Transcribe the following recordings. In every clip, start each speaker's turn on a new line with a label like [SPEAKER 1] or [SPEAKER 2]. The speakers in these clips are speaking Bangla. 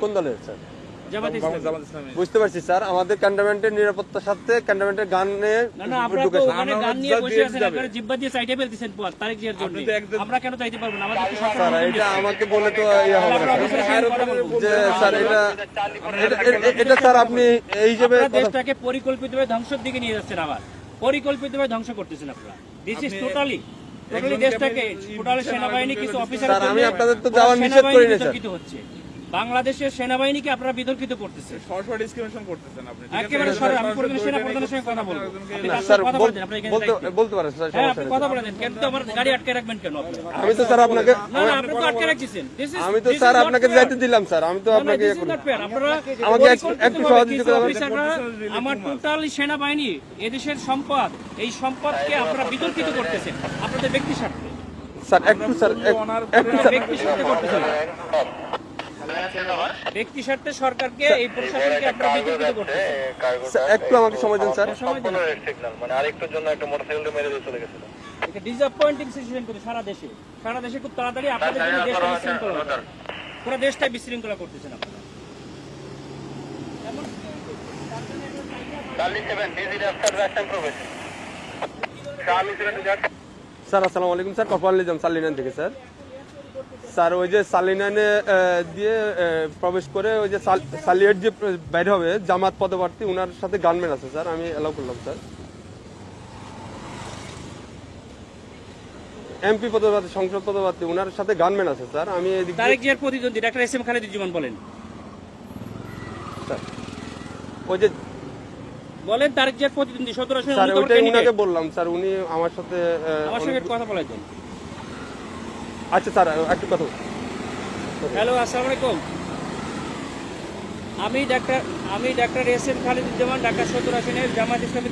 [SPEAKER 1] কোন দলের স্যার? বুঝতে পারছি স্যার, আমাদের ক্যান্টনমেন্টের নিরাপত্তার সাথে ক্যান্টনমেন্টের গান নিয়ে স্যার এটা আমাকে বলে তো যে স্যার এটা স্যার আপনি এই হিসেবে
[SPEAKER 2] দেশটাকে পরিকল্পিতভাবে ধ্বংসের দিকে নিয়ে যাচ্ছেন, আবার পরিকল্পিতভাবে ধ্বংস করতেছেন আপনারা। দিস ইজ টোটালি দেশটাকে টোটালি সেনাবাহিনী কিছু অফিসার
[SPEAKER 1] আমি আপনাদের তো যাওয়া নিষেধ করি না স্যার।
[SPEAKER 2] হচ্ছে বাংলাদেশের সেনাবাহিনীকে আপনারা বিতর্কিত করতেছেন,
[SPEAKER 3] সরাসরি ডিসক্রিমিনেশন করতেছেন আপনি।
[SPEAKER 2] একেবারে সরাসরি। আমি কোন সেনা প্রধানের সঙ্গে কথা বলবো,
[SPEAKER 1] স্যার বলতে পারেন স্যার,
[SPEAKER 2] হ্যাঁ আপনি কথা বলেন। কেন তো আমার গাড়ি আটকে রাখবেন কেন আপনি?
[SPEAKER 1] আমি তো স্যার আপনাকে
[SPEAKER 2] না না আপনি তো আটকে রাখছেন।
[SPEAKER 1] আমি তো স্যার আপনাকে যাইতে দিলাম স্যার, আমি তো আপনাকে
[SPEAKER 2] আপনারা
[SPEAKER 1] আমাকে একটু সহযোগিতা করবেন।
[SPEAKER 2] আমার টোটালি সেনাবাহিনী এদেশের সম্পদ, এই সম্পদকে আপনারা বিতর্কিত করতেছেন আপনাদের ব্যক্তি স্বার্থে।
[SPEAKER 1] স্যার একটু স্যার একটু স্যার
[SPEAKER 2] ব্যক্তি স্বার্থে করতেছেন, ব্যক্তি স্বার্থে সরকারকে এই প্রশাসনকে আপনারা বিতর্কিত করতেছেন।
[SPEAKER 1] একটু আমাকে সময় দেন স্যার।
[SPEAKER 4] মানে আরেকটুর জন্য একটা মোটরসাইকেল মেরে দিয়ে চলে গেছিল।
[SPEAKER 2] এটা ডিসঅ্যাপয়েন্টিং সিচুয়েশন করে সারা দেশে খুব তাড়াতাড়ি আপনাদের জন্য দেশটা বিশৃঙ্খলা হবে। পুরো দেশটাই বিশৃঙ্খলা করতেছেন আপনারা।
[SPEAKER 1] স্যার আসসালামু আলাইকুম স্যার, কপাল নিজাম সালিনান থেকে স্যার। স্যার ওই যে সালিনানে দিয়ে প্রবেশ করে ওই যে সালিয়েট যে বাইর হবে জামাত পদপ্রার্থী, ওনার সাথে গানম্যান আছে স্যার, আমি এলাও করলাম স্যার। এমপি পদপ্রার্থী, সংসদ পদপ্রার্থী, ওনার সাথে গানম্যান আছে স্যার। আমি
[SPEAKER 2] তারেক জিয়ার প্রতিদ্বন্দ্বী ডাক্তার এস এম খালেদুজ্জামান বলেন
[SPEAKER 1] স্যার ওই যে
[SPEAKER 2] বলেন তারেক জিয়ার প্রতিদ্বন্দ্বী 17 আসনে
[SPEAKER 1] স্যার ওইটাই উনাকে বললাম স্যার, উনি আমার সাথে
[SPEAKER 2] কথা বলেছেন।
[SPEAKER 1] আচ্ছা স্যার একটু কথা।
[SPEAKER 2] হ্যালো আসসালামু আলাইকুম, আমি doctor S M Khaleduzzaman, Dhaka 17 আসনের জামায়াত ইসলামী।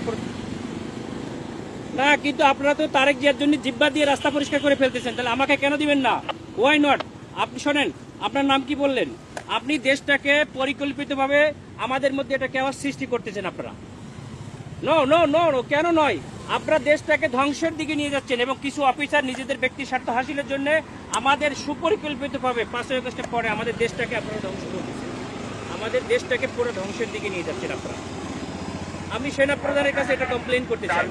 [SPEAKER 2] না কিন্তু আপনারা তো তারেক জিয়ার জন্য জিব্বা দিয়ে রাস্তা পরিষ্কার করে ফেলতেছেন, তাহলে আমাকে কেন দিবেন না? Why not? আপনি শোনেন, আপনার নাম কি বললেন? আপনি দেশটাকে পরিকল্পিতভাবে আমাদের মধ্যে এটা কেওয়াস সৃষ্টি করতেছেন আপনারা। নো নো নো নো, কেন নয়? আপনারা দেশটাকে ধ্বংসের দিকে নিয়ে যাচ্ছেন এবং কিছু অফিসার নিজেদের ব্যক্তি স্বার্থ হাসিলের জন্য আমাদের সুপরিকল্পিতভাবে 5ই আগস্টের পরে আমাদের দেশটাকে আপনারা ধ্বংস করতেছেন, আমাদের দেশটাকে পুরো ধ্বংসের দিকে নিয়ে যাচ্ছেন আপনারা। আমি সেনা প্রধানের কাছে এটা কমপ্লেইন করতে চাই।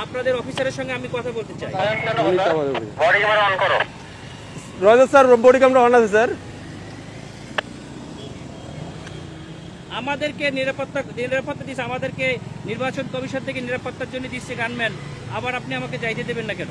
[SPEAKER 2] আপনাদের অফিসারের সঙ্গে আমি কথা বলতে চাই।
[SPEAKER 1] রয়েছে স্যার, বডি ক্যামেরা অন আছে স্যার।
[SPEAKER 2] আমাদেরকে নিরাপত্তা দিচ্ছে, আমাদেরকে নির্বাচন কমিশন থেকে নিরাপত্তার জন্য দিচ্ছে গানম্যান, আবার আপনি আমাকে যাইতে দেবেন না কেন?